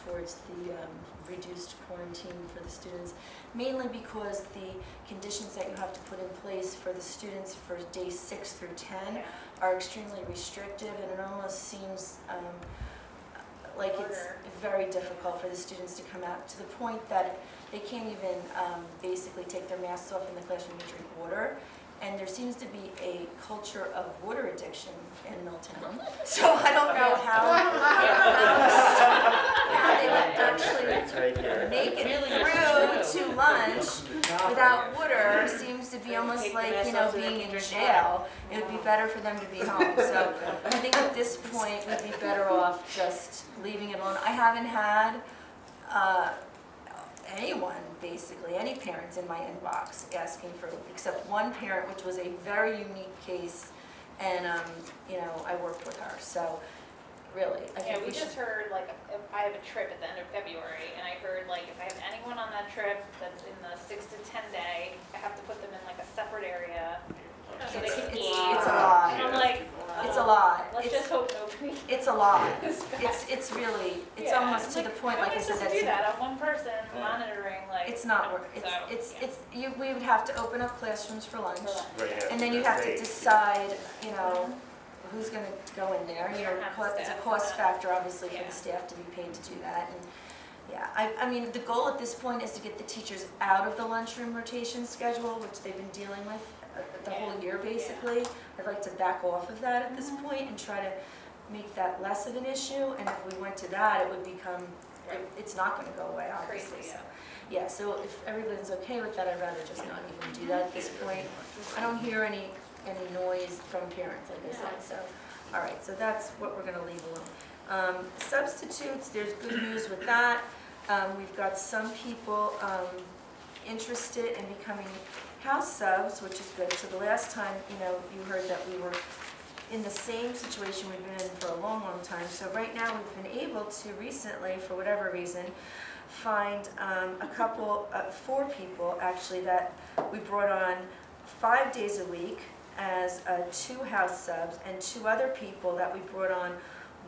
towards the reduced quarantine for the students, mainly because the conditions that you have to put in place for the students for days 6 through 10 are extremely restrictive, and it almost seems like it's very difficult for the students to come out, to the point that they can't even basically take their masks off in the classroom to drink water. And there seems to be a culture of water addiction in Milltown. So I don't know how they would actually make it through to lunch without water. Seems to be almost like, being in jail. It would be better for them to be home. So I think at this point we'd be better off just leaving it alone. I haven't had anyone, basically, any parents in my inbox asking for, except one parent, which was a very unique case, and I worked with her, so really, I think we just heard, like, if I have a trip at the end of February, and I heard, like, if I have anyone on that trip that's in the 6 to 10 day, I have to put them in, like, a separate area so they can eat. It's a lot. And I'm like, it's a lot. Let's just hope nobody. It's a lot. It's really, it's almost to the point, like I said, that's do that. One person monitoring, like. It's not work. We would have to open up classrooms for lunch, and then you have to decide, who's going to go in there. It's a cost factor, obviously, for the staff to be paid to do that. And I mean, the goal at this point is to get the teachers out of the lunchroom rotation schedule, which they've been dealing with the whole year, basically. I'd like to back off of that at this point and try to make that less of an issue. And if we went to that, it would become, it's not going to go away, obviously. Crazy, so if everybody's okay with that, I'd rather just not even do that at this point. I don't hear any noise from parents, like I said. So, all right, so that's what we're going to leave alone. Substitutes, there's good news with that. We've got some people interested in becoming house subs, which is good. So the last time, you heard that we were in the same situation we've been in for a long, long time. So right now we've been able to recently, for whatever reason, find a couple, 4 people actually, that we brought on 5 days a week as 2 house subs, and 2 other people that we brought on,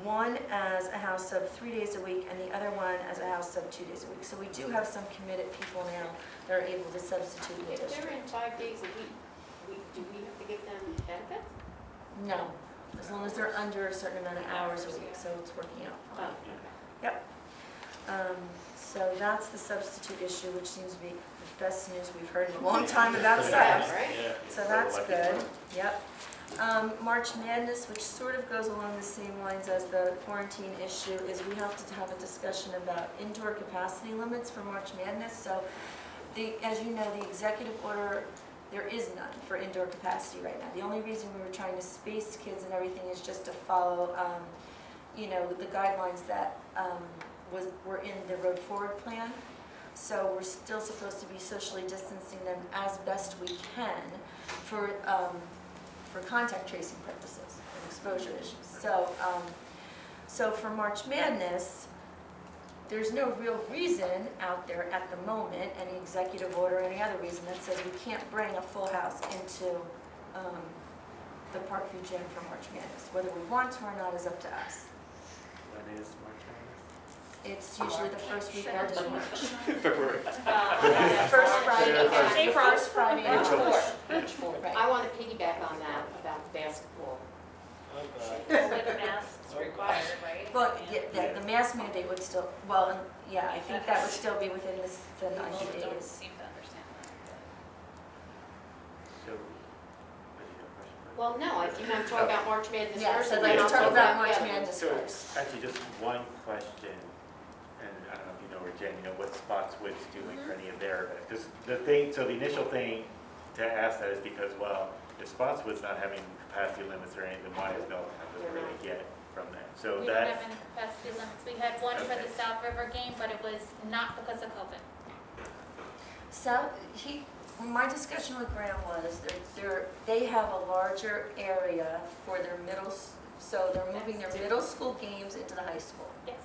one as a house sub 3 days a week and the other one as a house sub 2 days a week. So we do have some committed people now that are able to substitute with us. If they're in 5 days a week, do we have to give them benefits? No, as long as they're under a certain amount of hours a week, so it's working out fine. Yep. So that's the substitute issue, which seems to be the best news we've heard in a long time about subs. So that's good. Yep. March Madness, which sort of goes along the same lines as the quarantine issue, is we have to have a discussion about indoor capacity limits for March Madness. So, as you know, the executive order, there is none for indoor capacity right now. The only reason we were trying to space kids and everything is just to follow, the guidelines that were in the Road Forward plan. So we're still supposed to be socially distancing them as best we can for contact tracing purposes and exposure issues. So for March Madness, there's no real reason out there at the moment, any executive order, any other reason that says we can't bring a full house into the Parkview Gym for March Madness. Whether we want to or not is up to us. When is March Madness? It's usually the first weekend of March. February. First Friday. First Friday. March 4th. Right. I want to piggyback on that about basketball. With masks required, right? Well, the mask mandate would still, I think that would still be within the 90 People don't days. seem to understand that. So, Well, no, I'm talking about March Madness Yeah, first. so and let's then I'll talk about about March the Madness so first. actually just one question, and I don't know if you know, or Jen, what Spotswood's doing for any of their events? Because the initial thing to ask that is because, well, if Spotswood's not having capacity limits or anything, why is Milltown doesn't really get from that? So We don't have any capacity limits. We had one for the South River game, but it was not because of COVID. So my discussion with Graham was they have a larger area for their so they're moving their middle school games into the high school. Yes.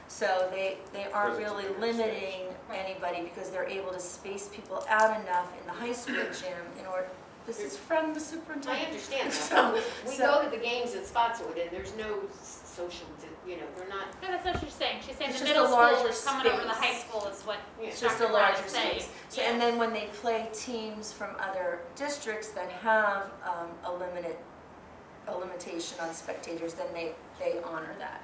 So they aren't really limiting anybody because they're able to space people out enough in the high school gym in order, This is from the I superintendent. understand that, So- but we so- go to the games at Spotswood and there's no social, they're not, No, that's what she's saying. She's saying It's the just a middle school larger is coming over the high space. school is what Yeah. It's just a Dr. Brown larger is saying. space. So, and then when they play teams from other districts that have a limitation on spectators, then they honor that.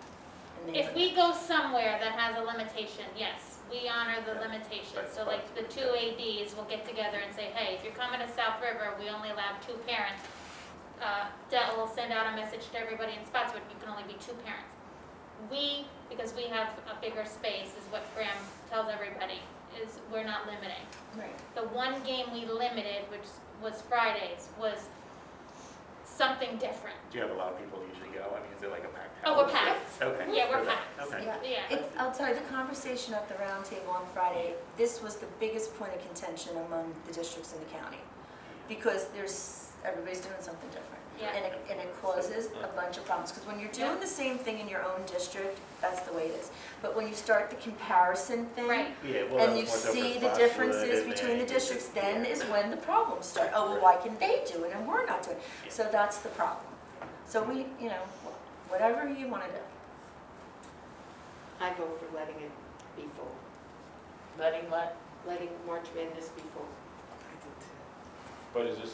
And they If we go somewhere that has a limitation, yes, we honor the limitation. So like the two ADs will get together and say, hey, if you're coming to South River, we only allow 2 parents. That will send out a message to everybody in Spotswood, you can only be 2 parents. We, because we have a bigger space, is what Graham tells everybody, is we're not limiting. Right. The one game we limited, which was Fridays, was something different. Do you have a lot of people usually go? I mean, is it like a packed house? Oh, we're packed. Okay. Yeah, we're Okay. packed. Okay. Yeah. I'll tell you, the conversation at the round table on Friday, this was the biggest point of contention among the districts in the county. Because everybody's doing something different. Yeah. And it causes a bunch of problems. Because when you're doing the same thing in your own district, that's the way it is. But when you start the comparison thing, Right. Yeah, well, and that's you more so for see the Spotswood differences and between the then- districts, then Yeah. is when the problems start. Oh, well, why can they do it and we're not doing it? Yeah. So that's the problem. So we, whatever you want to do. I vote for letting it be full, Letting what? letting March Madness be full. But is this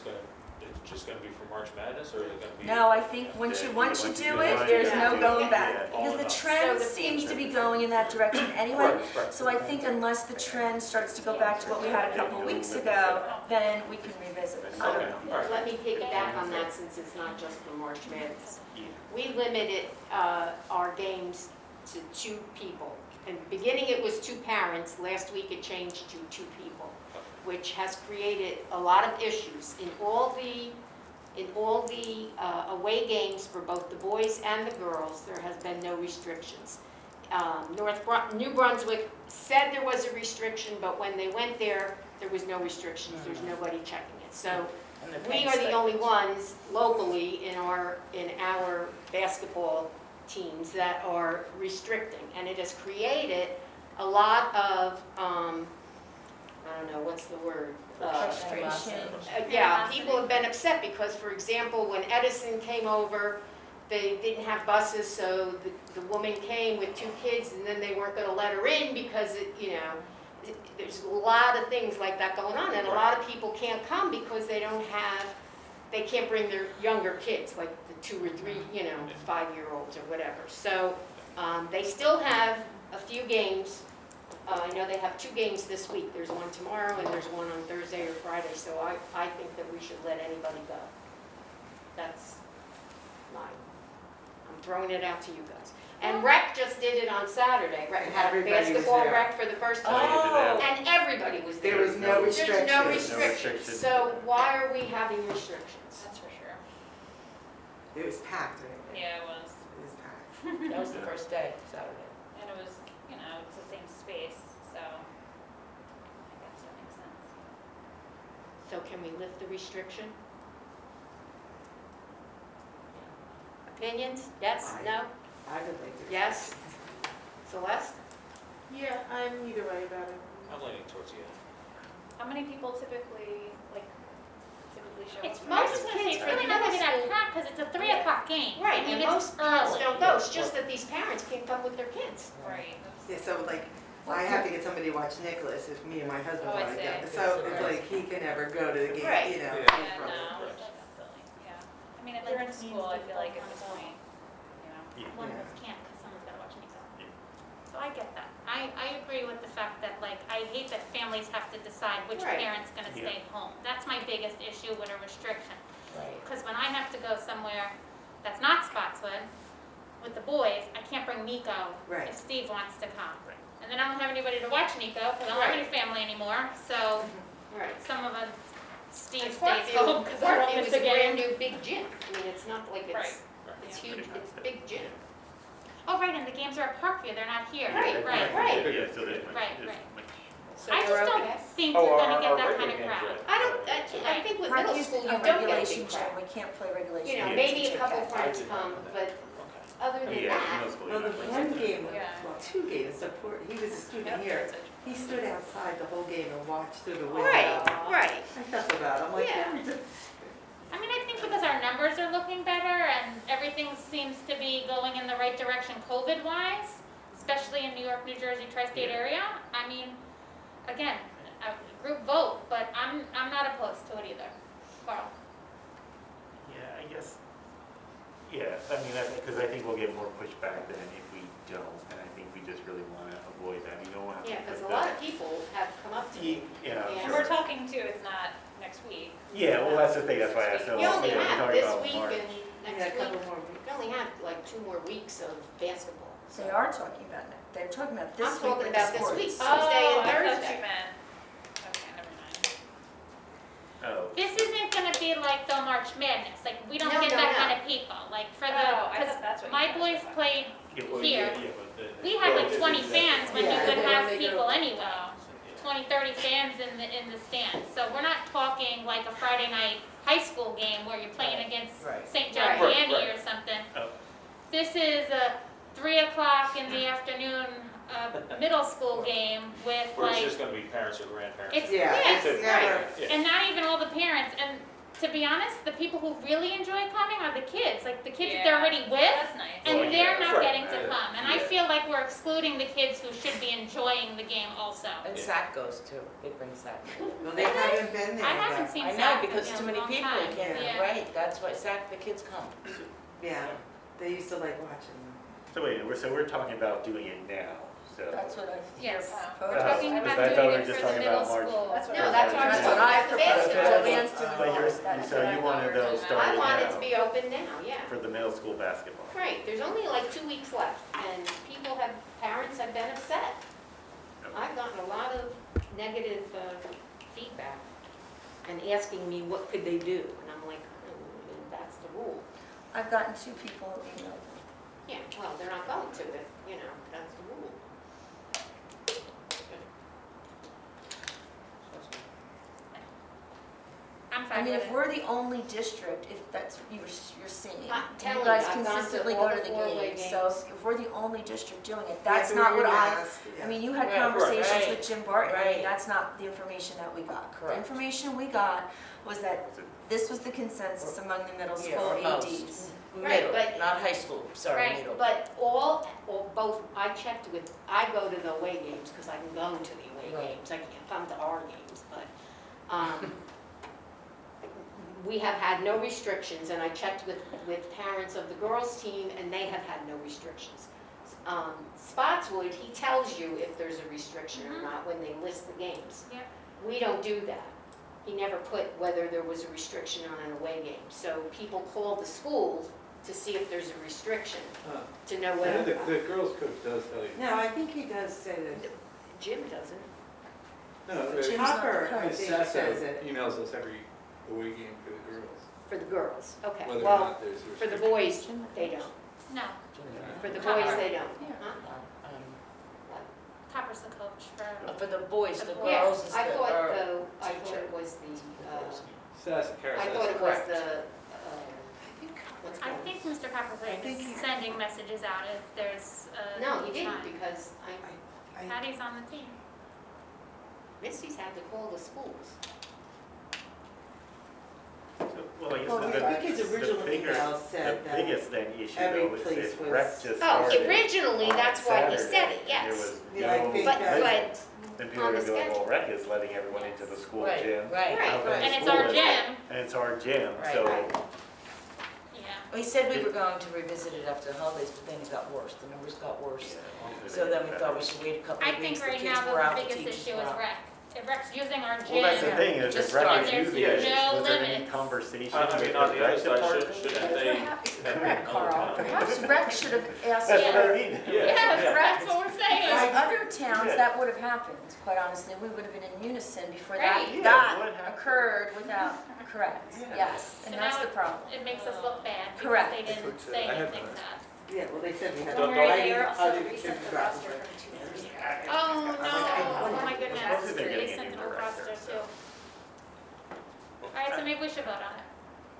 it's just gonna be for March Madness, or is it gonna be? No, I think once you do it, there's no going back. Yeah. Because the All trend So the seems to be going in that direction anyway. Right, right. So I think unless the trend starts to go back to what we had a couple of weeks ago, then we can revisit it. I don't Okay, know. all right. Let me piggyback on that since it's not just for March Madness. Yeah. We limited our games to 2 people. In the beginning, it was 2 parents. Last week, it changed to 2 people, which has created a lot of issues. In all the away games for both the boys and the girls, there has been no restrictions. New Brunswick said there was a restriction, but when they went there was no restrictions. There's nobody checking it. So And they're we paying are the only stipends. ones locally in our basketball teams that are restricting. And it has created a lot of, I don't know, what's the word? Frustration. Yeah, people have been upset because, for example, when Edison came over, they didn't have buses, so the woman came with 2 kids and then they weren't gonna let her in because there's a lot of things like that going on, and a lot of people can't come because they can't bring their younger kids, like the 2 or 3, 5-year-olds or whatever. So they still have a few games. I know they have 2 games this week. There's one tomorrow and there's one on Thursday or Friday, so I think that we should let anybody go. That's I'm throwing it out to you guys. And rec just did it on Saturday. Rec had a Everybody was basketball there. rec for the first time. Oh. And everybody was there. There was no There's restriction. no There's no restrictions. restrictions. So why are we having restrictions? That's for sure. It was packed, right? Yeah, it was. It was packed. That was the first day, Saturday. And it was, it's the same space, so I guess that makes sense. So can we lift the restriction? Opinions? Yes? No? I would like to. Yes? Celeste? Yeah, I'm either way about it. I'm leaning towards you. How many people typically show up? It's for Most most, kids it's for really the not gonna be middle that school- packed, because it's a 3 o'clock game. Right, I mean, and most it's kids early. don't go. It's just that these parents can't come with their kids. Right. Yeah, so like, I have to get somebody to watch Nicholas if me and my husband Oh, I want to see. go. So it's like, he can never go to the game, Right. you know. Yeah. he's Yeah, probably- no, that's silly, yeah. I mean, if they're in school, I feel like at this point, One of Yeah. us can't, because someone's gotta watch Nico. So I get that. I agree with the fact that, I hate that families have to decide which Right. parent's gonna Yeah. stay home. That's my biggest issue with a restriction. Right. Because when I have to go somewhere that's not Spotswood with the boys, I can't bring Nico Right. if Steve wants to come. Right. And then I don't have anybody to watch Nico, because I don't have any family anymore, so Right. some of us, Steve And stays home because I don't Parkview miss is a a brand game. new big gym. I mean, it's not like Right. it's huge, it's a big gym. Oh, right, and the games are at Parkview, they're not here. Right, Right. right. Yeah, so there's much, Right, there's right. much. So I you're just don't okay? think Oh, you're gonna our get that regular kind of games, crowd. right. I don't, I think with middle Park school, used you a don't get a regulation big gym, crowd. we can't play regulation. You know, games maybe in a couple JK. friends come, but other than Yeah, that, middle school, Well, the yeah. one game, Yeah. well, 2 games, so he was a student here. He stood outside the whole game and watched through the window. right, right. I felt so bad. I'm like, Yeah. "Yeah, I mean, I think because our numbers are looking better and everything seems to be going in the right direction COVID-wise, especially in New York, New Jersey, tri-state Yeah. area. I mean, again, a group vote, but I'm not opposed to it either. Carl? Yeah, I guess, yeah, I mean, because I think we'll get more pushback than if we don't, and I think we just really want to avoid that. You don't want to. Yeah, because a lot of people have come up to me. Yeah, Yeah. And we're talking too, it's not next week. Yeah, well, that's the thing, that's why I said. You only yeah, we're have talking this about week March. and Yeah, a next couple week, more weeks. you only have like 2 more weeks of basketball. They are talking about it. They're talking about this I'm week talking with the about this sports. week. Oh, Tuesday and I thought Thursday. you meant, okay, never mind. Oh, This isn't gonna be like the March Madness, like, we don't No, get no, that no. kind of people, like, for Oh, the, I because thought that's what you my guys boys were played yeah, well, here. We had like 20 fans when you Yeah, could and then have when they people go- anyway. 20, 30 fans in the stands. So we're not talking like a Friday night high school game where you're playing against Right. St. John Right. Vianney Right. or something. Oh. This is a 3 o'clock in the afternoon middle school game with Where it's like, just gonna be parents or grandparents. it's, Yeah, yes, it's right. never, Yeah. And not even all the parents. And to be honest, the people who really enjoy coming are the kids. Like the kids that they're Yeah. already with. That's nice. And Well, they're yeah, not right. getting to Yeah. come. And I Yeah. feel like we're excluding the kids who should be enjoying the game also. And Zach goes too, they bring Zach. well, they haven't been there I haven't yet. seen I know, Zach because in too a many long people time. can't, Yeah. right, that's why Zach, the kids come. Yeah, they used to like watching them. so wait, we're talking about doing it now, so. That's what I've Yes. proposed. We're talking because about I thought we doing were it just for the talking middle about March. school. That's what No, that's what I'm That's what I talking about. proposed. Basketball. Joanne's doing But you're, that. so you wanted those I started want it to now be open now, yeah. for the middle school basketball. Right, there's only like 2 weeks left, and parents have been upset. I've gotten a lot of negative feedback and asking me what could they do, and I'm like, that's the rule. I've gotten 2 people who emailed me. Yeah, well, they're not going to if, that's the rule. I'm I fine mean, with if it. we're the only district, if that's what you're seeing, I'm you telling guys you, I've gone to consistently all go to the the four-way games, so games. if we're the only district doing it, You that's have to not wear what your I, mask, yeah. I mean, you had Right, conversations right, with Jim Barton, I mean, right. that's not the information that we got. The Correct. information we got was that this was the consensus among the middle Yeah, school or most. ADs. Right, Middle, but- not high school, sorry, Right, middle. But both, I checked with, I go to the away games because I can go to the away Right. games. I can't come to our games, but we have had no restrictions, and I checked with parents of the girls' team, and they have had no restrictions. Spotswood, he tells you if there's a restriction or Mhm. not when they list the games. Yep. We don't do that. He never put whether there was a restriction on an away game. So people call the schools to see if there's a restriction, to know I know whether. the girls' coach does tell you. No, I think he does say that. Jim doesn't. No, But Jim's not the Hopper, I coach. think, Sasso says it. emails us every away game for the girls, For the girls, okay. whether or Well, not there's a for the restriction. boys, they don't. No, For the boys, they don't. Yeah. Huh? Copper's the coach for, For the boys, the Yeah, girls is I the, thought, or I thought it was Sasso, Kara I says. thought it was Correct. what's it I called? think Mr. Copperthwaite think is he- sending messages out if there's a No, he didn't, time. because Patty's on the team. Missy's had to call the schools. Well, I guess Well, I think his the original bigger, email said the that biggest then issue every though is place if was- rec just Oh, started originally, on that's why he said Saturday, it, and yes. there was Yeah, I no think But, that- then people on are the going, well, schedule. rec is letting everyone into the school right, gym. right, Right. How come right. And it's school our is- gym, And it's our gym, Right. so, Right. yeah. We said we were going to revisit it after the holidays, but things got worse, the numbers got worse. yeah. So then we thought we should wait a couple I of think weeks, the right kids now were out, the the biggest teachers issue were is out. rec. If rec's using our gym. Well, that's the thing, is Just if rec start. is There's using it, no was there any limits. conversation I with mean, the on the other rec side, department? shouldn't they? Correct, Carl. Perhaps rec should have asked. That's what I mean. Yeah, that's what we're saying. Because other towns, Yeah. that would have happened, quite honestly. We would have been in unison before Right. that, Yeah, that what happened? occurred without, correct, Yeah. yes. And So that's now the problem. It makes us look bad because Correct. they didn't That's what, say I had anything that. to us. Yeah, well, they said we had. Don't- I don't- didn't- I also didn't reset think the about roster it. from 2 years ago. Oh, no, oh my Well, goodness, hopefully they're they getting sent a an new old director, roster so. too. All right, so maybe we should vote on it.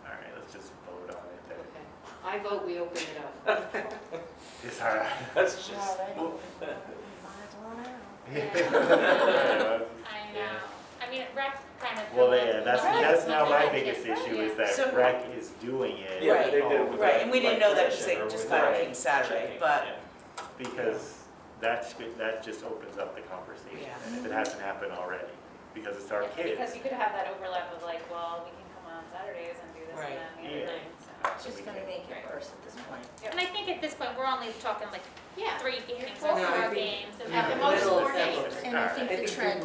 All right, let's just vote on it then. Okay. I vote we open it up. It's all right. That's just, Alright. Well- Might as well now. I know. I mean, rec kind of. Well, yeah, that's now my biggest issue is So- that rec is doing it. Yeah, Right. they did it with Right, that, and we didn't like, know that because tradition they or just with got that it King Saturday, checking, but, yeah. Because that just opens up the conversation, Yeah. and if it hasn't happened already, because it's our kids. Because you could have that overlap of like, well, we can come on Saturdays and do this Right. and then the Yeah. other thing, so. It's just gonna make it worse at this point. And I think at this point, we're only talking like Yeah. 3 games No, or I 4 think- games. And At the then- most, Middle of 4 games. February. And I think I the think trend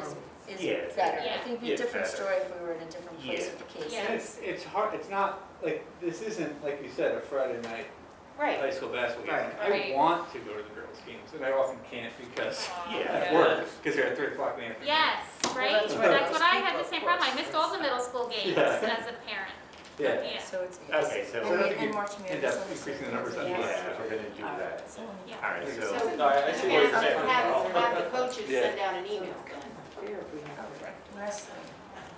we is Yeah. better. I Yeah. think it'd be a It's different better. story if we were in a different place Yeah. with the cases. Yeah. And it's hard, it's not, like, this isn't, like you said, a Friday night Right. high school basketball game. Right. I want to go to the girls' games, and I often can't because Yeah. at work, because they're at 3 o'clock in the afternoon. Yes, right? that's right. That's what I had the Most same people, of problem. I missed all the middle school games Yeah. as a parent. Yeah. Yeah. So it's. Okay, so, So I don't think And you March end Madness. up increasing the numbers that yeah, much. if we're gonna do that. So, Yeah. All right, So, so, No, I see what you're have, saying. have the coaches Yeah. send out an email. last thing.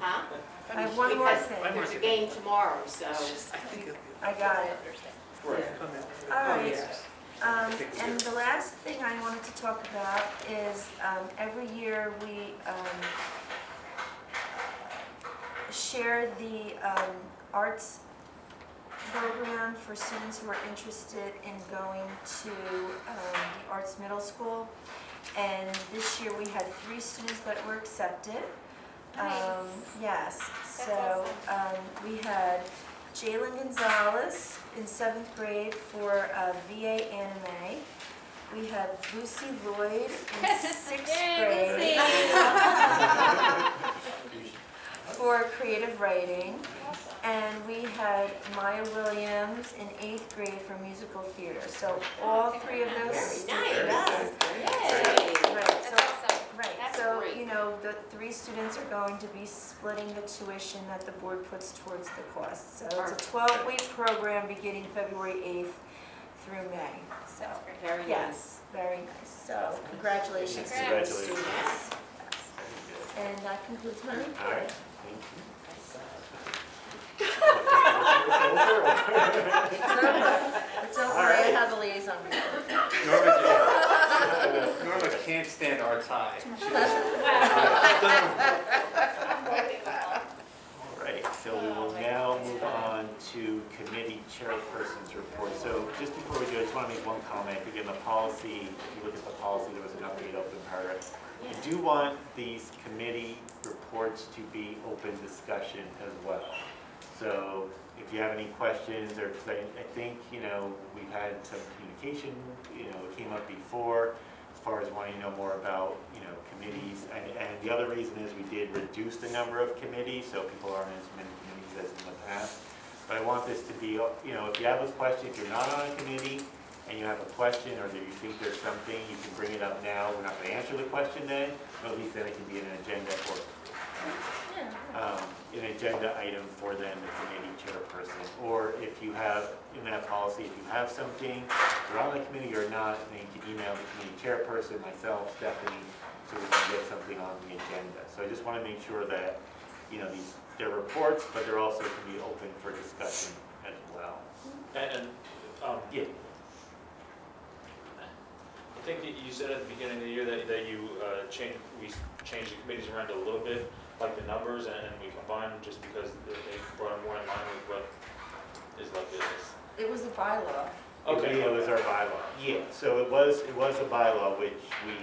Huh? I have one more Because thing. there's a game tomorrow, so. I got it. Right. All right. And the last thing I wanted to talk about is, every year we, share the, arts program for students who are interested in going to, the Arts Middle School. And this year we had 3 students that were accepted. Nice. Yes, That's so, we had Jalen Gonzalez in 7th grade for VA anime. We had Lucy Lloyd in 6th Yay, grade Lucy. for creative writing. And we had Maya Williams in 8th grade for musical theater. So all 3 of those. Very Yes. Yay. Right, That's so, awesome. right, That's so, great. you know, the 3 students are going to be splitting the tuition that the board puts towards the cost. So it's a 12-week program beginning February 8th through May, so. That's great. Very nice. Yes, very nice. So congratulations to the Congratulations. students. And that concludes my all report. right, thank you. It's over, I have a liaison report. Norma can't stand our tie. All right, so we will now move on to committee chairperson's report. So just before we do, I just want to make one comment. Again, the policy, if you look at the policy, there was an update open paragraph. I do want these committee reports to be open discussion as well. So if you have any questions, or, because I think, you know, we've had some communication, you know, it came up before, as far as wanting to know more about, you know, committees. And the other reason is we did reduce the number of committees, so people aren't as many committees as in the past. But I want this to be, you know, if you have a question, if you're not on a committee, and you have a question, or that you think there's something, you can bring it up now. We're not going to answer the question then, but at least then it can be an agenda for, an agenda item for then the committee chairperson. Or if you have, in that policy, if you have something, you're on the committee or not, then you can email the committee chairperson, myself, Stephanie, so we can get something on the agenda. So I just want to make sure that, you know, they're reports, but they're also can be open for discussion as well. And Yeah. I think that you said at the beginning of the year that we changed the committees around a little bit, like the numbers, and we combined them just because they brought them more in line with what is like this. It was a bylaw. Okay. It was our bylaw. Yeah, so it was a bylaw which we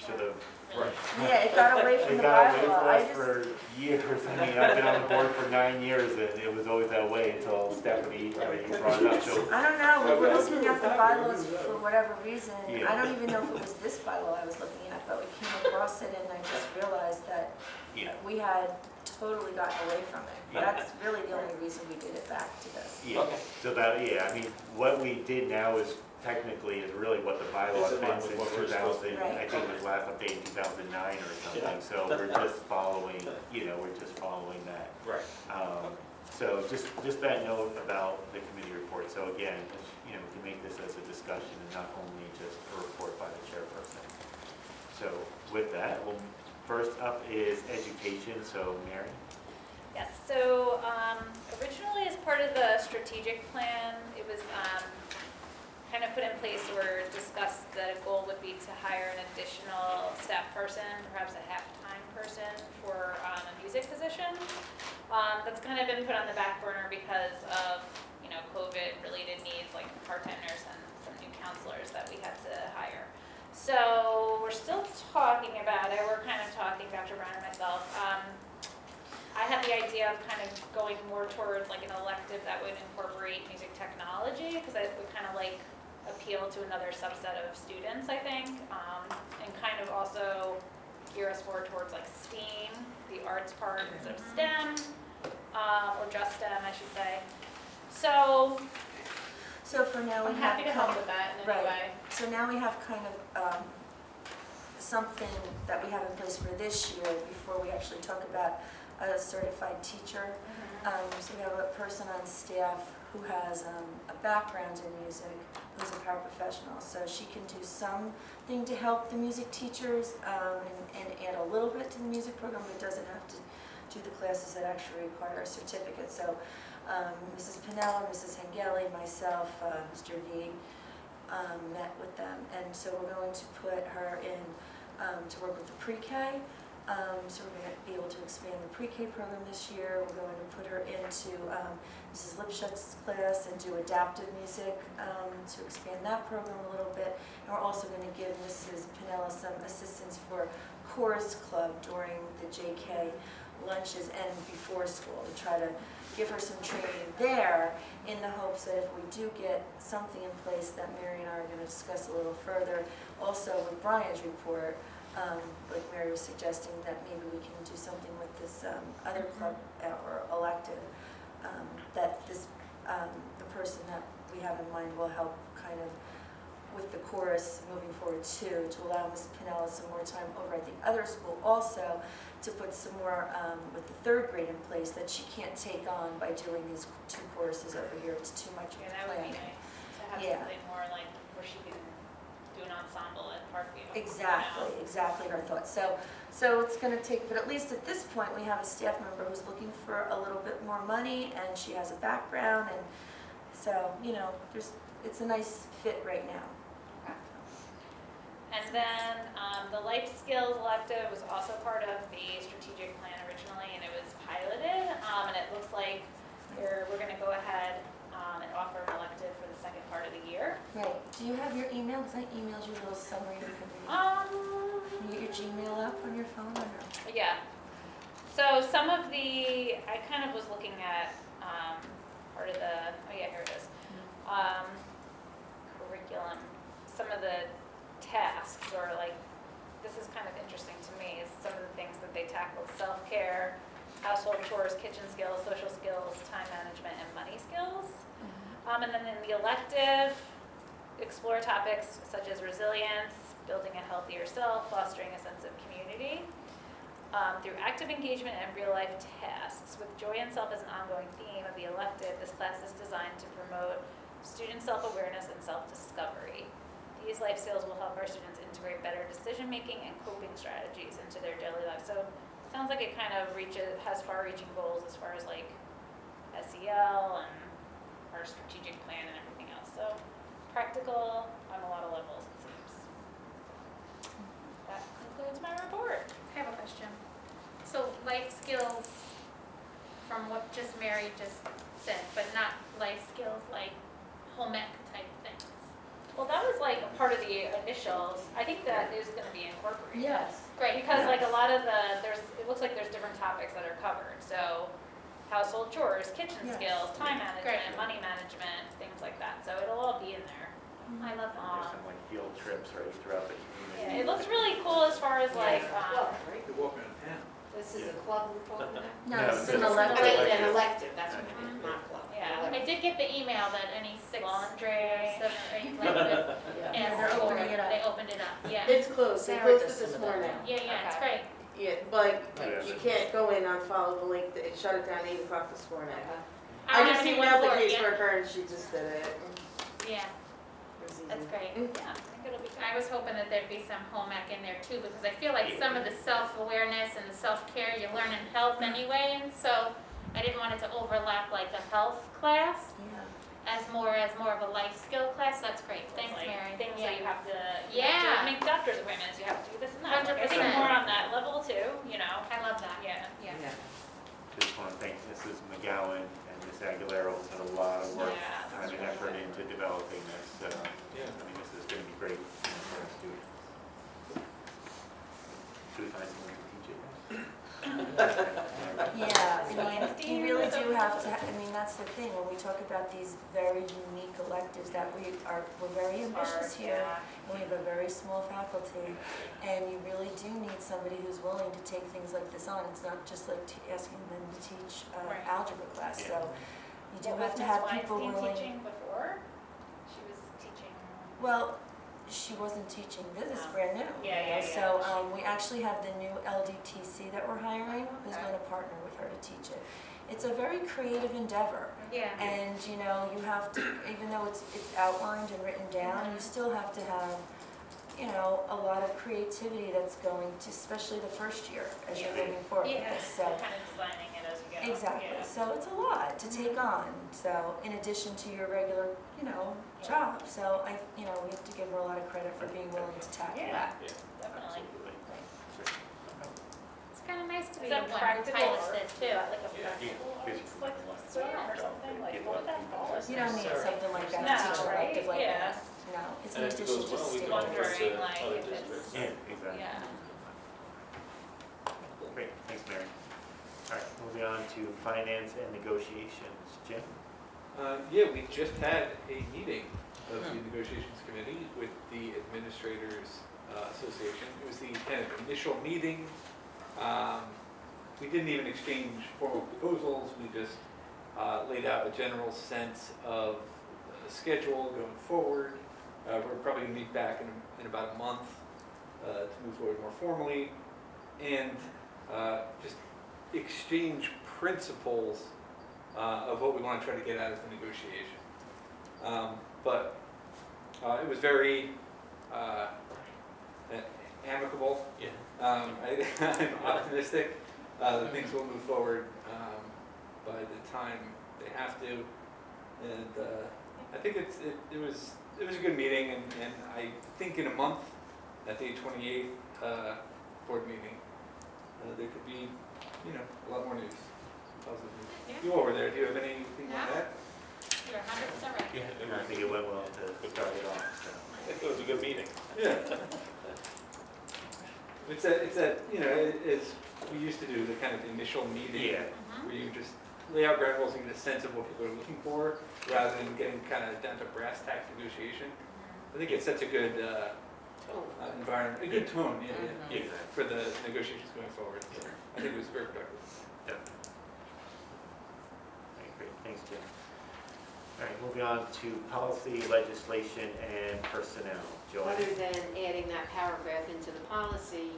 should have. Right. Yeah, it got away from It the got away from bylaw. I us just, for years. I mean, I've been on the board for 9 years and it was always that way until Stephanie already brought it up. So I don't know, we were looking at the bylaws for whatever reason. Yeah. I don't even know if it was this bylaw I was looking at, but we came across it and I just realized that yeah, we had totally gotten away from it. Yeah. That's really the only reason we did it back to this. yeah. Okay. So that, yeah, I mean, what we did now is technically is really what the bylaw It's in has line been with since what we're supposed to 2000. do. I think it was last updated in 2009 or something. Yeah. So we're just following, you know, we're just following that. Right. So just that note about the committee report. So again, you know, we can make this as a discussion and not only just a report by the chairperson. So with that, well, first up is education. So Mary? Yes, so originally as part of the strategic plan, it was kind of put in place or discussed that a goal would be to hire an additional staff person, perhaps a half-time person for a music position. That's kind of been put on the back burner because of, you know, COVID-related needs like part-timers and some new counselors that we had to hire. So we're still talking about it. We're kind of talking, Dr. Brown and myself. I had the idea of kind of going more towards like an elective that would incorporate music technology, because it would kind of like appeal to another subset of students, I think, and kind of also gear us more towards like STEAM, the arts part instead of STEM, or just STEM, I should say. So for now we I'm have happy to help with that in any way. So now we have kind of something that we have in place for this year before we actually talk about a certified teacher. So we have a person on staff who has a background in music, who's a paraprofessional. So she can do something to help the music teachers and add a little bit to the music program, but doesn't have to do the classes that actually require a certificate. So Mrs. Pinella, Mrs. Hengeli, myself, Mr. V met with them. And so we're going to put her in to work with the pre-K. So we're going to be able to expand the pre-K program this year. We're going to put her into Mrs. Lipshutz's class and do adaptive music to expand that program a little bit. And we're also going to give Mrs. Pinella some assistance for chorus club during the JK lunches and before school to try to give her some training there in the hopes that if we do get something in place that Mary and I are going to discuss a little further, also with Brian's report, like Mary was suggesting, that maybe we can do something with this other club or elective, that this the person that we have in mind will help kind of with the chorus moving forward too, to allow Ms. Pinella some more time over at the other school also, to put some more with the third grade in place that she can't take on by doing these two courses over here. It's too much Yeah, with that would be planning. nice to have Yeah. something more like where she can do an ensemble at Parkview. Exactly her thoughts. So it's going to take, but at least at this point we have a staff member who's looking for a little bit more money, and she has a background, and so, you know, it's a nice fit right now. And then the life skills elective was also part of the strategic plan originally, and it was piloted, and it looks like we're going to go ahead and offer an elective for the second part of the year. Right. Do you have your email? Because I emailed you a little summary. You can read. Can you get your Gmail up on your phone or no? Yeah. So some of I kind of was looking at part of the, here it is. Curriculum. Some of the tasks, or like, this is kind of interesting to me, is some of the things that they tackle: self-care, household chores, kitchen skills, social skills, time management, and money skills. And then in the elective, explore topics such as resilience, building a healthier self, fostering a sense of community, through active engagement and real-life tasks. With joy and self as an ongoing theme of the elective, this class is designed to promote student self-awareness and self-discovery. These life skills will help our students integrate better decision-making and coping strategies into their daily life. So it sounds like it kind of has far-reaching goals as far as like SEL and our strategic plan and everything else. So practical on a lot of levels, it seems. That concludes my report. I have a question. So life skills, from what just Mary just said, but not life skills like home ec type things. Well, that was like a part of the initials. I think that is going to be incorporated. Yes. Great. Because like a lot of it looks like there's different topics that are covered. So household chores, kitchen Yes. skills, time management, Great. money management, things like that. So it'll all be in there. I love There's that. some like field trips right throughout the community. Yeah, it looks really cool as far as like, You're walking in town. This is a club we're talking about? No, No, it's an it's- elective. I mean, an elective, that's what I meant, not club. Yeah. I did get the email that any 6 Laundry. 7 or 8 like Yeah, and they're opening it up. they opened it up. Yeah. It's closed, they closed it this morning. Yeah, it's Okay. great. Yeah, but Yeah. you can't go in and follow the link, it shut it down at 8 o'clock this morning. I I don't just have anyone emailed the for it yet. caseworker and she just did it. Yeah, It was easy. that's great. yeah, I think it'll be I was hoping that there'd be some home ec in there too, because I feel like some of the self-awareness and the self-care you learn in health anyway, and so I didn't want it to overlap like a health class. Yeah. as more of a life skill class, that's great. Thanks, Like, Mary. things Yeah. that you have to, Yeah. make doctor's appointments, you have to do this and that. Like, I think 100%. more on that level too, you know? I love that. Yeah. Yeah. Just want to thank Mrs. McGowan and Ms. Aguilera, who put a lot of work, Yeah. time and effort into developing this. Yeah. I mean, this is going to be great for our students. Should we find someone to teach it? Yeah, I mean, you really do have to, I mean, that's the thing, when we talk about these very unique electives that we're very ambitious here. And we have a very small faculty, and you really do need somebody who's willing to take things like this on. It's not just like asking them to teach Right. algebra class, Yeah. so you do What have was to Ms. have people Weinstein willing. teaching before? She was teaching. Well, she wasn't teaching, this is Oh. brand new. Yeah, you know, yeah, yeah. So we actually have the new LDTC that we're hiring, who's Okay. going to partner with her to teach it. It's a very creative endeavor, Yeah. and you know, you have to, even though it's outlined and written down, you still have to have, you know, a lot of creativity that's going to, especially the first year as you're moving forward with Yeah, this. So kind of designing it as we go. exactly. Yeah. So it's a lot to take on. So in addition to your regular, you know, job. So we have to give her a lot of credit for being willing to tackle Yeah. that. Yeah. Definitely. Absolutely. It's kind of nice to be Is the that one who practical pilots or this is too. that like a Yeah. practical Yeah. arts, like swim or something? Like what would that fall as? You don't need something like that No, to teach an right? elective like Yeah. that. No, it's an And if it addition goes to well, we state. can offer it Wondering, to like, other if it's- districts. Yeah, exactly. Yeah. Great, thanks, Mary. All right, moving on to finance and negotiations. Jim? Yeah, we just had a meeting of the negotiations committee with the administrators association. It was the kind of initial meeting. We didn't even exchange formal proposals. We just laid out a general sense of the schedule going forward. We're probably going to meet back in about a month to move forward more formally and just exchange principles of what we want to try to get out of the negotiation. But it was very amicable. Yeah. I'm optimistic that things will move forward by the time they have to. And I think it was a good meeting, and I think in a month, at the 28th board meeting, there could be, a lot more news, positive news. Yeah. You all were there. Do you have anything like that? You're 100% right. And I think it went well to start it off, so. I think it was a good meeting. Yeah. It's that, as we used to do, the kind of initial meeting. Yeah. Where you just lay out ground rules and get a sense of what people are looking for, rather than getting kind of down to brass tacks negotiation. I think it sets a good environment, a good tone, Yeah. for the negotiations going forward. So I think it was very productive. Definitely. All right, great, thanks, Jim. All right, moving on to policy, legislation, and personnel. Joy? Other than adding that paragraph into the policy,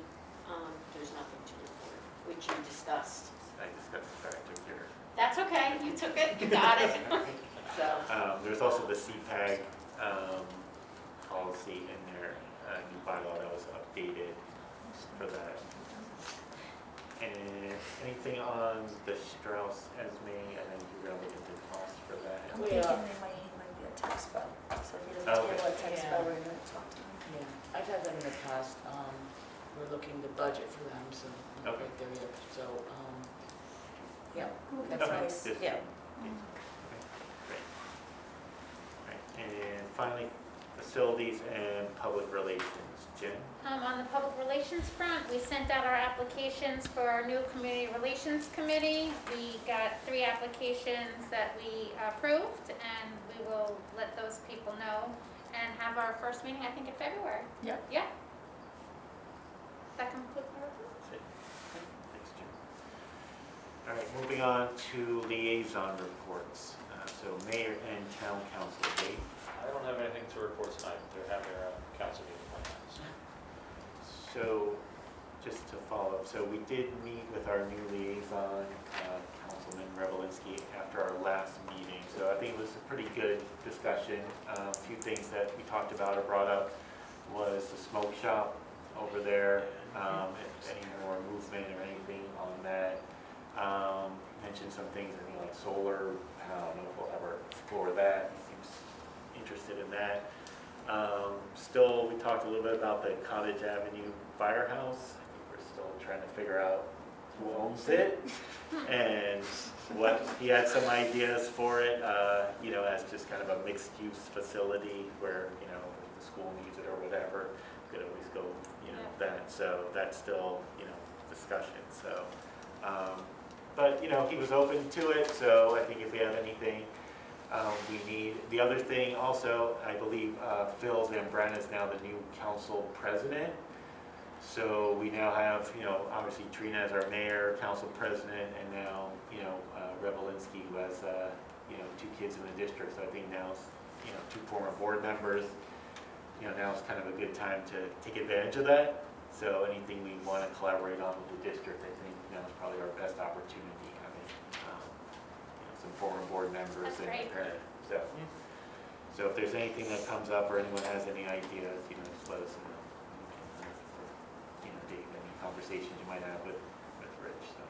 there's nothing to report, which you discussed. I discussed the fact of your. That's okay, you took it, you got it. So, There's also the CPAG policy in their new bylaw that was updated for that. And anything on the Strauss Esme, and then you relevant to cost for that? I'm We thinking are. he might be a tech spell. So if he doesn't Okay. table a tech Yeah. spell, we're going to talk to him. Yeah, I've had them in the past. We're looking to budget for them, so I'm Okay. right there yet. So, yeah, That's Okay, nice. just- yeah. Okay, great. All right, and finally, facilities and public relations. Jen? On the public relations front, we sent out our applications for our new community relations committee. We got 3 applications that we approved, and we will let those people know and have our first meeting, I think, in February. Yep. Yeah. That concludes my report. That's it. Okay, thanks, Jim. All right, moving on to liaison reports. So mayor and town council, Dave? I don't have anything to report tonight. They're having their council meeting right now. So, just to follow up, so we did meet with our new liaison, Councilman Revelinski, after our last meeting. So I think it was a pretty good discussion. A few things that we talked about or brought up was the smoke shop over there, if any more movement or anything on that. Mentioned some things, I think, like solar. I don't know if we'll ever explore that. He seems interested in that. Still, we talked a little bit about the Cottage Avenue Firehouse. I think we're still trying to figure out who owns it and what, he had some ideas for it, you know, as just kind of a mixed-use facility where, you know, if the school needs it or whatever, could always go, you know, that. So that's still, you know, discussion. So, but, you know, he was open to it. So I think if we have anything we need. The other thing also, I believe Phil Zambrana is now the new council president. So we now have, you know, obviously Trina as our mayor, council president, and now, you know, Revelinsky, who has, you know, 2 kids in the district. So I think now, you know, 2 former board members, you know, now is kind of a good time to take advantage of that. So anything we want to collaborate on with the district, I think now is probably our best opportunity, having, you know, some former board members. That's great. So if there's anything that comes up or anyone has any ideas, you know, just let us know. You know, Dave, any conversations you might have with Rich. So.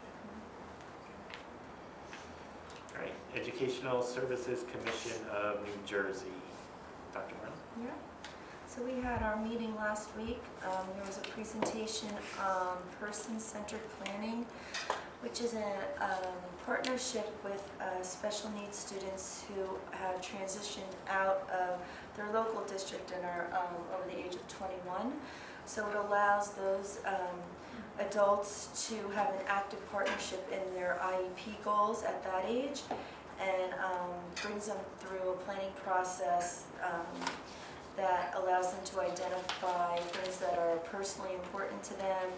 All right, Educational Services Commission of New Jersey. Dr. Brown? Yeah. So we had our meeting last week. There was a presentation on person-centered planning, which is a partnership with special needs students who have transitioned out of their local district and are over the age of 21. So it allows those adults to have an active partnership in their IEP goals at that age, and brings them through a planning process that allows them to identify things that are personally important to them,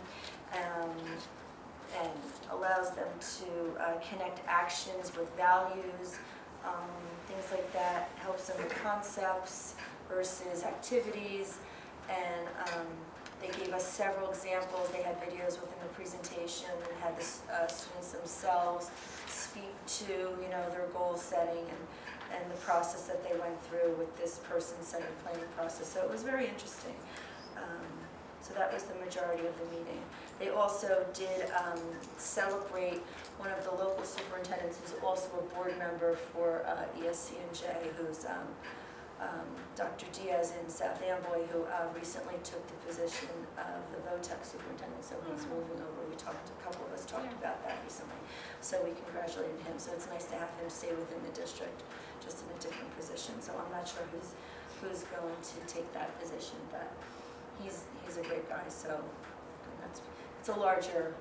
and allows them to connect actions with values, things like that, helps them with concepts versus activities, and they gave us several examples. They had videos within the presentation and had the students themselves speak to, you know, their goal setting and the process that they went through with this person-centered planning process. So it was very interesting. So that was the majority of the meeting. They also did celebrate one of the local superintendents who's also a board member for ESC&J, who's Dr. Diaz in South Amboy, who recently took the position of the VOTEC superintendent, so he's moving over. A couple of us talked about that recently. So we congratulated him. So it's nice to have him stay within the district, just in a different position. So I'm not sure who's going to take that position, but he's a great guy. So it's a larger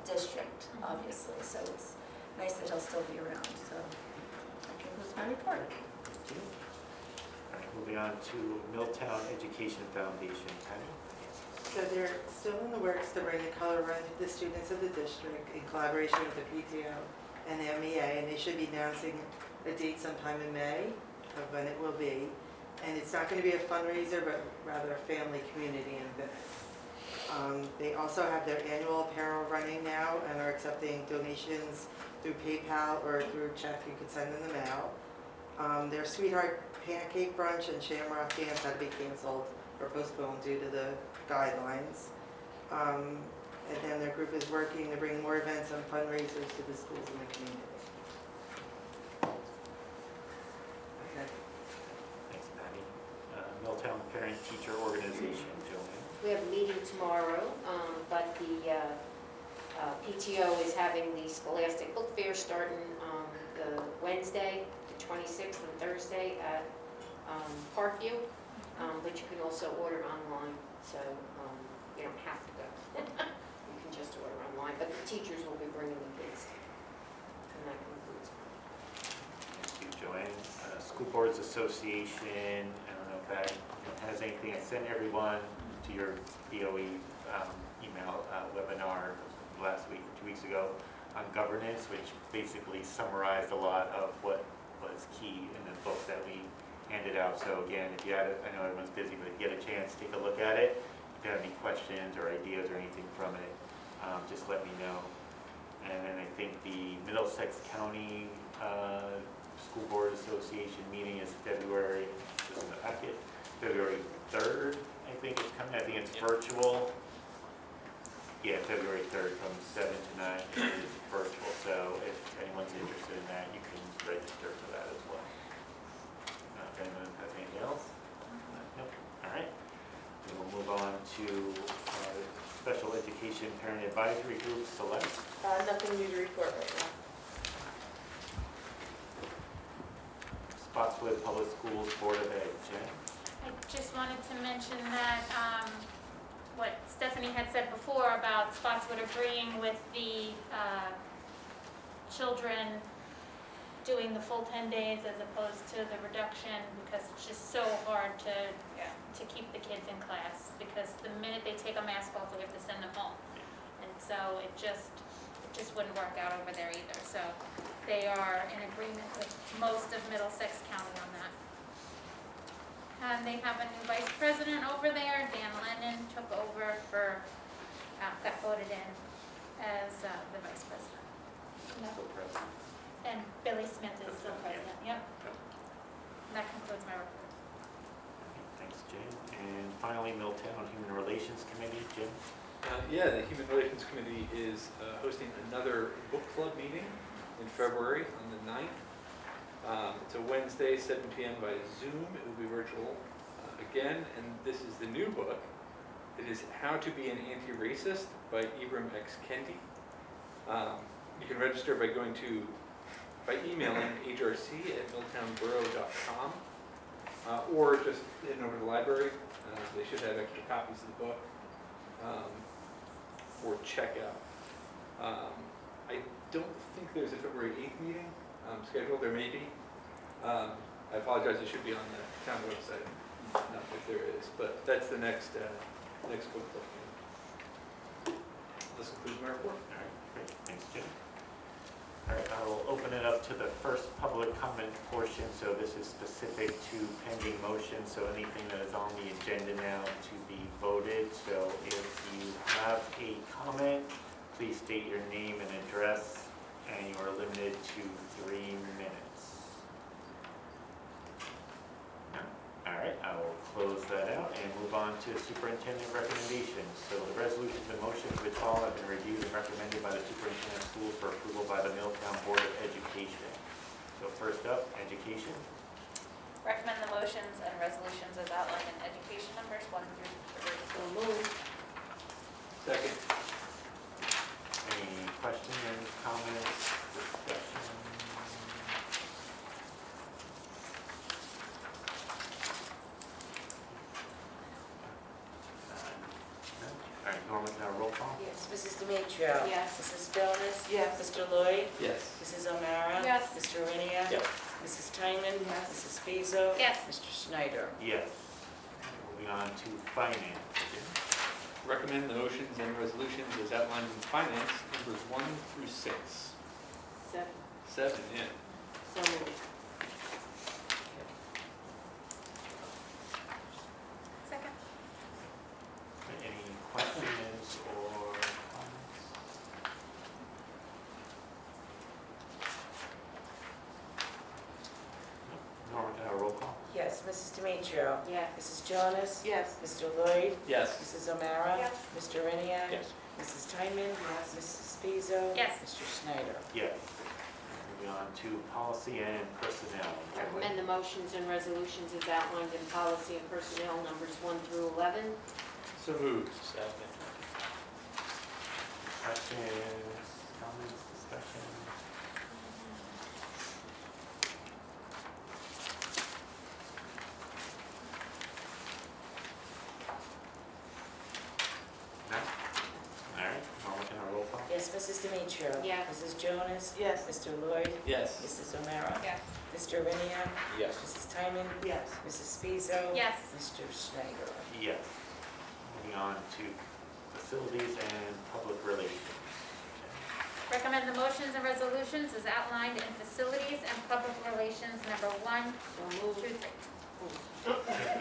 district, obviously. So it's nice that he'll still be around. So that concludes my report. Thank you. All right, moving on to Milltown Education Foundation. Penny? So they're still in the works to bring the color run to the students of the district in collaboration with the PTO and the MEA, and they should be announcing a date sometime in May of when it will be. And it's not going to be a fundraiser, but rather a family community event. They also have their annual apparel running now and are accepting donations through PayPal or through check you could send in the mail. Their Sweetheart Pancake Brunch and Shamrock Dance had to be canceled or postponed due to the guidelines. And then their group is working to bring more events and fundraisers to the schools in the community. Okay. Thanks, Patty. Milltown Parent Teacher Organization, Joanne. We have a meeting tomorrow, but the PTO is having the Scholastic Book Fair starting the Wednesday, the 26th, and Thursday at Parkview, but you can also order online, so you don't have to go. You can just order online, but the teachers will be bringing the kids. And that concludes. Thank you, Joanne. School Boards Association, I don't know if that has anything. I sent everyone to your BOE email webinar last week, 2 weeks ago, on governance, which basically summarized a lot of what was key in the book that we handed out. So again, if you had it, I know everyone's busy, but if you get a chance, take a look at it. If you have any questions or ideas or anything from it, just let me know. And then I think the Middlesex County School Board Association meeting is February, this is in the packet, February 3rd, I think it's coming. I think it's virtual. Yeah, February 3rd from 7 to 9 is virtual, so if anyone's interested in that, you can register for that as well. If anyone has anything else? Nope. All right. We'll move on to Special Education Parent Advisory Group Select. Nothing new to report right now. Spotswood Public Schools Board of Ed. Jen? I just wanted to mention that, what Stephanie had said before about Spotswood agreeing with the children doing the full 10 days as opposed to the reduction, because it's just so hard to keep the kids in class, because the minute they take a mask off, we have to send them home. And so it just wouldn't work out over there either. So they are in agreement with most of Middlesex County on that. And they have a new vice president over there. Dan Lennon took over for, got voted in as the vice president. Still present. And Billy Smith is still president, yep. And that concludes my report. Thanks, Jane. And finally, Milltown Human Relations Committee. Jim? Yeah, the Human Relations Committee is hosting another book club meeting in February on the 9th. It's a Wednesday, 7 p.m. by Zoom. It will be virtual again, and this is the new book. It is How to Be an Anti-Racist by Ibram X. Kendi. You can register by emailing hrc@milltownborough.com, or just heading over to the library. They should have extra copies of the book for checkout. I don't think there's a February 8th meeting scheduled. There may be. I apologize, it should be on the town website, if there is, but that's the next book club meeting. This concludes my report. All right, great. Thanks, Jim. All right, I will open it up to the first public comment portion. So this is specific to pending motions, so anything that is on the agenda now to be voted. So if you have a comment, please state your name and address, and you are limited to 3 minutes. All right, I will close that out and move on to Superintendent Recommendations. So the resolutions and motions which all have been reviewed and recommended by the Superintendent of Schools for approval by the Milltown Board of Education. So first up, Education. Recommend the motions and resolutions as outlined in education numbers 1 through 3. So moved. Second. Any questions, comments, discussion? All right, Norma, can I roll call? Yes, Mrs. Demetrio. Yes. Mrs. Jonas. Yes. Mr. Lloyd. Yes. Mrs. O'Mara. Yes. Mr. Renia. Yes. Mrs. Tynan. Yes. Mrs. Spizo. Yes. Mr. Snyder. Yes. Moving on to Finance. Recommend the motions and resolutions as outlined in finance, numbers 1 through 6. 7. 7, yeah. So moved. Second. Any questions or comments? Norma, can I roll call? Yes, Mrs. Demetrio. Yes. Mrs. Jonas. Yes. Mr. Lloyd. Yes. Mrs. O'Mara. Yes. Mr. Renia. Yes. Mrs. Tynan. Yes. Mrs. Spizo. Yes. Mr. Snyder. Yes. Moving on to Policy and Personnel. Recommend the motions and resolutions as outlined in policy and personnel numbers 1 through 11. So moved. Second. Questions, comments, discussion? No? All right, Norma, can I roll call? Yes, Mrs. Demetrio. Yes. Mrs. Jonas. Yes. Mr. Lloyd. Yes. Mrs. O'Mara. Yes. Mr. Renia. Yes. Mrs. Tynan. Yes. Mrs. Spizo. Yes. Mr. Snyder. Yes. Moving on to Facilities and Public Relations. Recommend the motions and resolutions as outlined in facilities and public relations number 1 So moved. through 3. I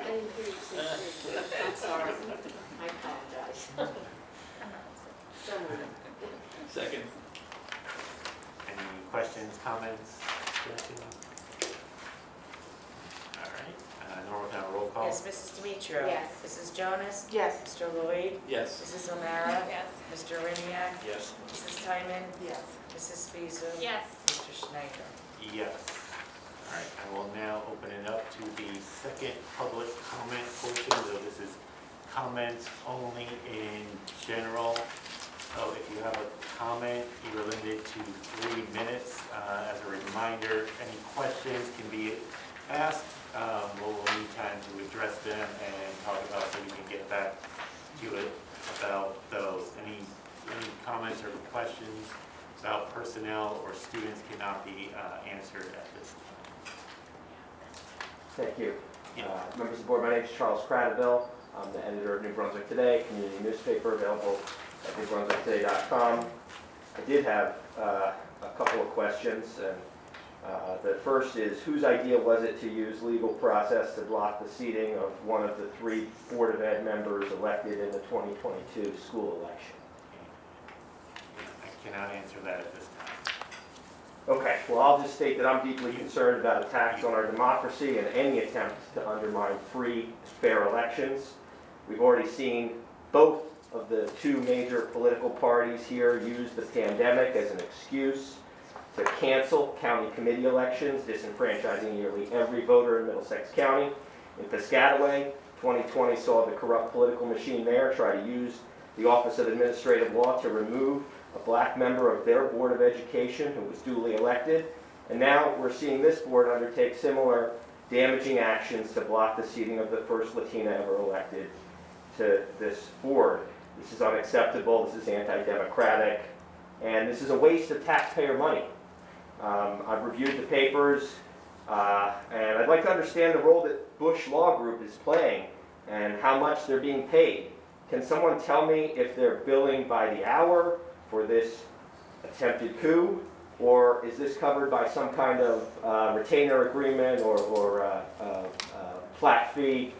didn't hear you say 3. I'm sorry. I apologize. So moved. Second. Any questions, comments, discussion? All right, Norma, can I roll call? Yes, Mrs. Demetrio. Petro. Yes. Mrs. Jonas. Yes. Mr. Lloyd. Yes. Mrs. O'Mara. Yes. Mr. Riniak. Yes. Mrs. Tyman. Yes. Mrs. Spiesa. Yes. Mr. Schneider. Yes. All right, I will now open it up to the second public comment portion. So this is comments only in general. So if you have a comment, you're limited to 3 minutes. As a reminder, any questions can be asked. We'll need time to address them and talk about so we can get back to it about those. Any comments or questions about personnel or students cannot be answered at this time. Thank you. Yeah. Members of the board, my name is Charles Cradaville. I'm the editor of New Brunswick Today, community newspaper available at newbrunswicktoday.com. I did have a couple of questions. And the first is, whose idea was it to use legal process to block the seating of one of the 3 Board of Ed members elected in the 2022 school election? I cannot answer that at this time. Okay, well, I'll just state that I'm deeply concerned about attacks on our democracy and any attempt to undermine free, fair elections. We've already seen both of the 2 major political parties here use the pandemic as an excuse to cancel county committee elections, disenfranchising nearly every voter in Middlesex County. In Piscataway, 2020 saw the corrupt political machine there try to use the Office of Administrative Law to remove a black member of their Board of Education who was duly elected. And now we're seeing this board undertake similar damaging actions to block the seating of the first Latina ever elected to this board. This is unacceptable, this is anti-democratic, and this is a waste of taxpayer money. I've reviewed the papers, and I'd like to understand the role that Bush Law Group is playing and how much they're being paid. Can someone tell me if they're billing by the hour for this attempted coup, or is this covered by some kind of retainer agreement or flat fee?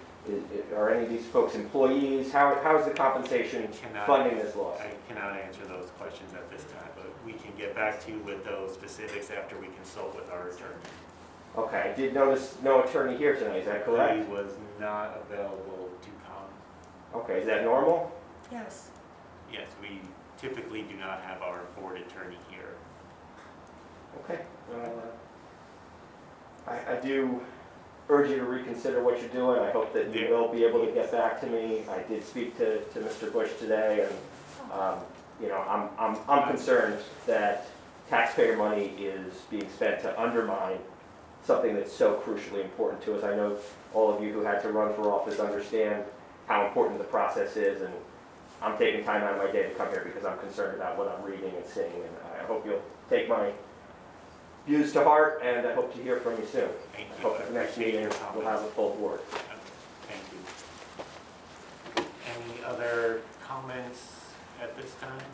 Are any of these folks employees? How is the compensation funding this loss? I cannot answer those questions at this time, but we can get back to you with those specifics after we consult with our attorney. Okay, I did notice no attorney here tonight, is that correct? He was not available to come. Okay, is that normal? Yes. Yes, we typically do not have our board attorney here. Okay. I do urge you to reconsider what you're doing. I hope that you will be able to get back to me. I did speak to Mr. Bush today, and you know, I'm concerned that taxpayer money is being spent to undermine something that's so crucially important to us. I know all of you who had to run for office understand how important the process is, and I'm taking time out of my day to come here because I'm concerned about what I'm reading and seeing, and I hope you'll take my views to heart, and I hope to hear from you soon. Thank I you. hope at the next meeting we'll have a full board. Thank you. Any other comments at this time?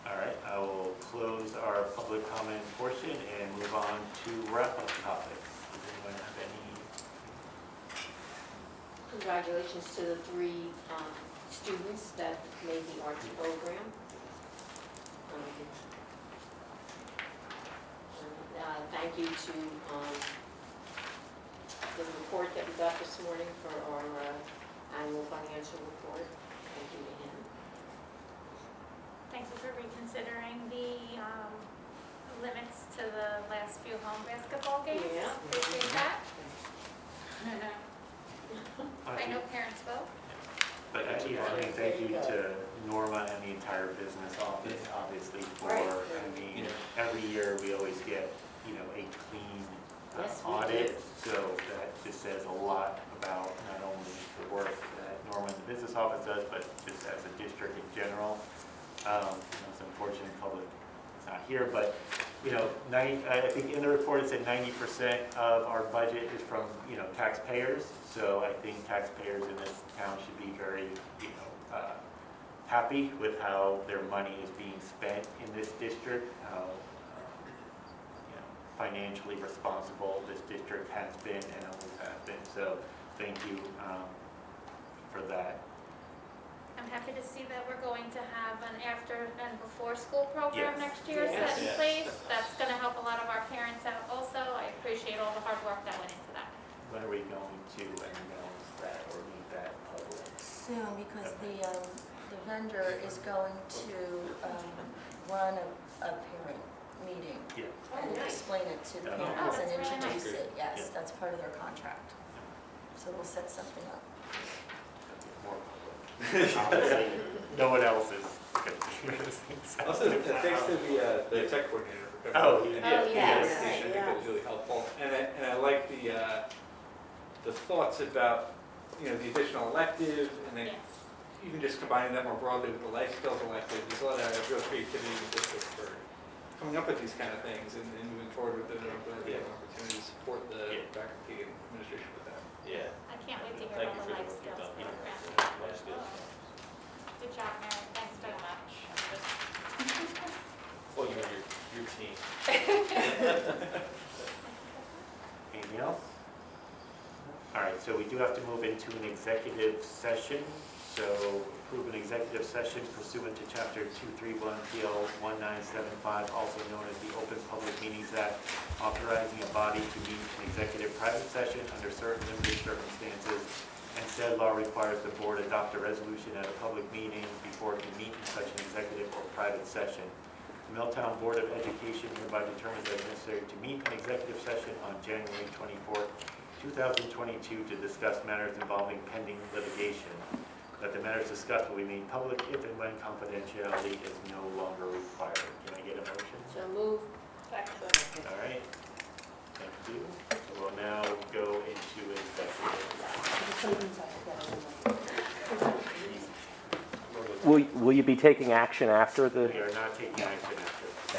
All right, I will close our public comment portion and move on to wrap-up topics. Does anyone have any? Congratulations to the 3 students that made the arts program. Thank you to the report that we got this morning for our annual financial report. Thank you to him. Thank you for reconsidering the limits to the last few home basketball games. Yeah. Appreciate that. I know parents vote. But yeah, I mean, thank you to Norma and the entire business office, obviously, for, Right. I mean, every year we always get, you know, a clean Yes, we audit. So that just says a lot about not only the work that Norma and the business office does, but just as a district in general. You know, it's unfortunate public is not here, but, you know, I think in the report it said 90% of our budget is from, you know, taxpayers. So I think taxpayers in this town should be very, you know, happy with how their money is being spent in this district, how, you know, financially responsible this district has been and always has been. So thank you for that. I'm happy to see that we're going to have an after and before school program Yes. next year Yes. set in Yes. place. That's going to help a lot of our parents out also. I appreciate all the hard work that went into that. When are we going to announce that or need that public? Soon, because the vendor is going to run a parent meeting Yeah. and explain it to the Oh, parents and that's really introduce nice. it. Yes, Yeah. that's part of their contract. So we'll set something up. More public. Obviously, no one else is going to hear this thing. so- Also, thanks to the tech coordinator for coming. Oh, and yeah. the yes. presentation. I think that was really helpful. And I like the thoughts about, the additional elective, and then Yes. even just combining that more broadly with the life skills elective. There's a lot of real creativity in the district for coming up with these kind of things and moving forward with it. And I'm glad we have an opportunity to support the faculty and administration with that. Yeah. I can't wait to hear Thank about you the for life the work you've skills done. program. That's good. Good job, Mary, thanks very much. Well, your team. Anything else? All right, so we do have to move into an executive session. So approve an executive session pursuant to Chapter 231 PL 1975, also known as the Open Public Meetings Act, authorizing a body to meet an executive private session under certain limited circumstances. And said law requires the board adopt a resolution at a public meeting before it can meet in such an executive or private session. The Milltown Board of Education hereby determines that it's necessary to meet an executive session on January 24th, 2022 to discuss matters involving pending litigation. That the matters discussed will be made public if and when confidentiality is no longer required. Can I get a motion? So move. Second. All right. Thank you. So we'll now go into executive. Will you be taking action after the? We are not taking action after.